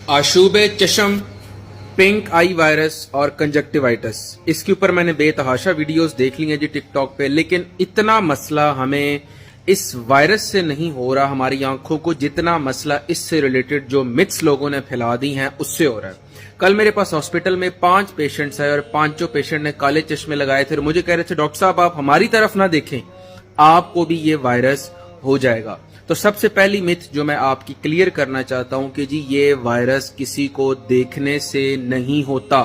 आशूब चश्म, pink आई virus और conjunctivitis, इसके ऊपर मैंने बेतहाशा वीडियोस देख ली हैं जी टिकटॉक पे, लेकिन इतना मसला हमें इस वायरस से नहीं हो रहा हमारी आंखों को जितना मसला इससे रिलेटेड जो मिथ्स लोगों ने फैला दी हैं उससे हो रहा है। कल मेरे पास हॉस्पिटल में 5 पेशेंट्स आए और 5 पेशेंट ने काले चश्मे लगाए थे और मुझे कह रहे थे डॉक्टर साहब आप हमारी तरफ ना देखें, आपको भी ये वायरस हो जाएगा। तो सबसे पहली मिथ जो मैं आपकी क्लियर करना चाहता हूं कि जी ये वायरस किसी को देखने से नहीं होता।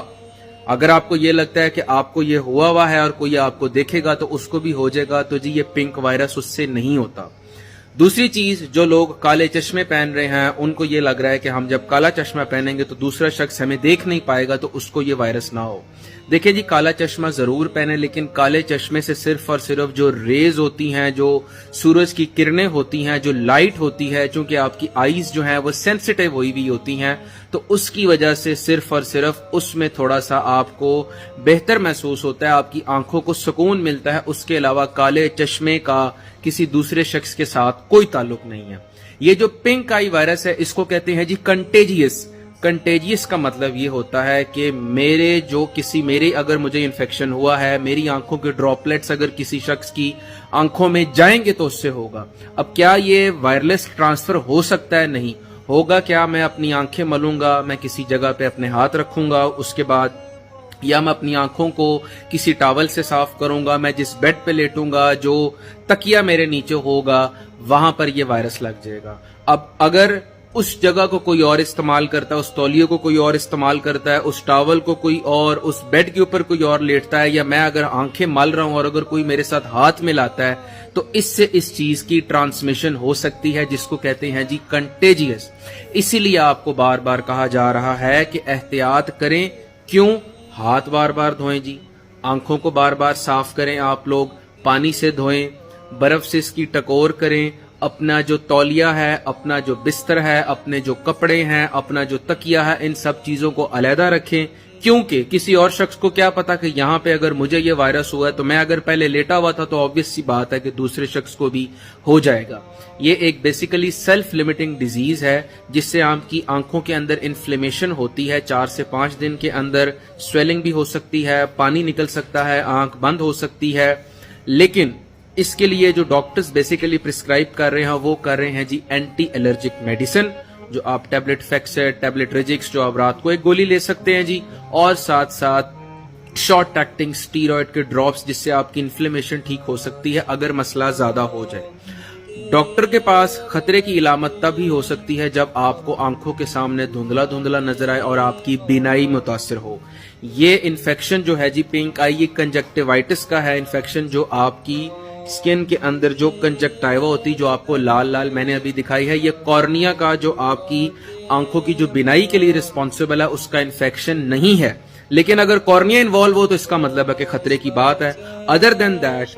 अगर आपको ये लगता है कि आपको ये हुआ है और कोई आपको देखेगा तो उसको भी हो जाएगा, तो जी ये पिंक वायरस उससे नहीं होता। दूसरी चीज, जो लोग काले चश्मे पहन रहे हैं उनको ये लग रहा है कि हम जब काला चश्मा पहनेंगे तो दूसरा शख्स हमें देख नहीं पाएगा तो उसको ये वायरस ना हो। देखिए जी, काला चश्मा जरूर पहने, लेकिन काले चश्मे से सिर्फ और सिर्फ जो रेज होती हैं, जो सूरज की किरणें होती हैं, जो लाइट होती है, चूंकि आपकी आईज जो है वो सेंसिटिव हुई होती हैं, तो उसकी वजह से सिर्फ और सिर्फ उसमें थोड़ा सा आपको बेहतर महसूस होता है, आपकी आंखों को सुकून मिलता है। उसके अलावा काले चश्मे का किसी दूसरे शख्स के साथ कोई ताल्लुक नहीं है। ये जो पिंक आई वायरस है इसको कहते हैं जी कंटेजियस। कंटेजियस का मतलब ये होता है कि मेरे अगर मुझे इन्फेक्शन हुआ है, मेरी आंखों के ड्रॉपलेट्स अगर किसी शख्स की आंखों में जाएंगे तो उससे होगा। अब क्या ये वायरलेस ट्रांसफर हो सकता है? नहीं होगा। क्या मैं अपनी आंखें मलूंगा, मैं किसी जगह पे अपने हाथ रखूंगा, उसके बाद या मैं अपनी आंखों को किसी टॉवल से साफ करूंगा, मैं जिस बेड पे लेटूंगा, जो तकिया मेरे नीचे होगा, वहां पर ये वायरस लग जाएगा। अब अगर उस जगह को कोई और इस्तेमाल करता है, उस तौलिए को कोई और इस्तेमाल करता है, उस टॉवल को कोई और, उस बेड के ऊपर कोई और लेटता है, या मैं अगर आंखें मल रहा हूं और अगर कोई मेरे साथ हाथ मिलाता है, तो इससे इस चीज की ट्रांसमिशन हो सकती है, जिसको कहते हैं जी कंटेजियस। इसीलिए आपको बार बार कहा जा रहा है कि एहतियात करें। क्यों? हाथ बार बार धोएं जी, आंखों को बार बार साफ करें, आप लोग पानी से धोएं, बर्फ से इसकी टकोर करें, अपना जो तौलिया है, अपना जो बिस्तर है, अपने जो कपड़े हैं, अपना जो तकिया है, इन सब चीजों को अलहदा रखें। क्योंकि किसी और शख्स को क्या पता कि यहाँ पे अगर मुझे ये वायरस हुआ है तो मैं अगर पहले लेटा हुआ था तो ऑब्वियस सी बात है कि दूसरे शख्स को भी हो जाएगा। ये एक बेसिकली सेल्फ लिमिटिंग डिजीज है जिससे आपकी आंखों के अंदर इन्फ्लेमेशन होती है। 4 से 5 दिन के अंदर स्वेलिंग भी हो सकती है, पानी निकल सकता है, आंख बंद हो सकती है। लेकिन इसके लिए जो डॉक्टर्स बेसिकली प्रिस्क्राइब कर रहे हैं वो कर रहे हैं जी एंटी एलर्जिक मेडिसिन, जो आप टैबलेट फेक्सेट, टैबलेट रिजिक्स, जो आप रात को एक गोली ले सकते हैं जी, और साथ साथ शॉर्ट एक्टिंग स्टीरॉयड के ड्रॉप्स, जिससे आपकी इन्फ्लेमेशन ठीक हो सकती है अगर मसला ज्यादा हो जाए। डॉक्टर के पास खतरे की इलामत तब ही हो सकती है जब आपको आंखों के सामने धुंधला धुंधला नजर आए और आपकी बीनाई मुतासिर हो। ये इन्फेक्शन जो है जी पिंक आई, ये कंजक्टिवाइटिस का है इन्फेक्शन, जो आपकी स्किन के अंदर जो कंजक्टाइवा होती, जो आपको लाल लाल मैंने अभी दिखाई है, ये कॉर्निया का, जो आपकी आंखों की जो बिनाई के लिए रिस्पॉन्सिबल है, उसका इन्फेक्शन नहीं है। लेकिन अगर कॉर्निया इन्वॉल्व हो तो इसका मतलब है कि खतरे की बात है। अदर देन दैट,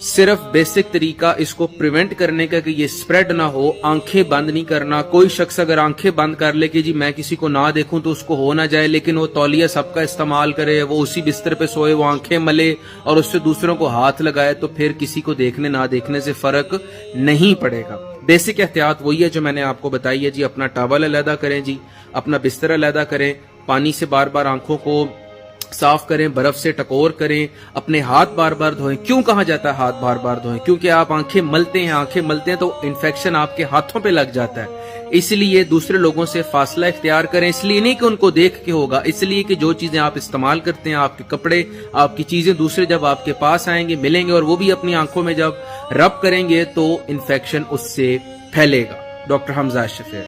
सिर्फ बेसिक तरीका इसको प्रिवेंट करने का कि ये स्प्रेड ना हो, आंखें बंद नहीं करना। कोई शख्स अगर आंखें बंद कर ले कि जी मैं किसी को ना देखूं तो उसको हो ना जाए, लेकिन वो तौलिया सबका इस्तेमाल करे, वो उसी बिस्तर पे सोए, वो आंखें मले और उससे दूसरों को हाथ लगाए, तो फिर किसी को देखने ना देखने से फर्क नहीं पड़ेगा। बेसिक एहतियात वही है जो मैंने आपको बताई है जी। अपना टॉवल अलहदा करें जी, अपना बिस्तर अलहदा करें, पानी से बार बार आंखों को साफ करें, बर्फ से टकोर करें, अपने हाथ बार बार धोएं। क्यों कहा जाता है हाथ बार बार धोएं? क्योंकि आप आंखें मलते हैं तो इन्फेक्शन आपके हाथों पे लग जाता है। इसलिए दूसरे लोगों से फासला इख्तियार करें, इसलिए नहीं कि उनको देख के होगा, इसलिए कि जो चीजें आप इस्तेमाल करते हैं, आपके कपड़े, आपकी चीजें दूसरे जब आपके पास आएंगे, मिलेंगे और वो भी अपनी आंखों में जब रब करेंगे तो इन्फेक्शन उससे फैलेगा। डॉक्टर हमजा अशरफ।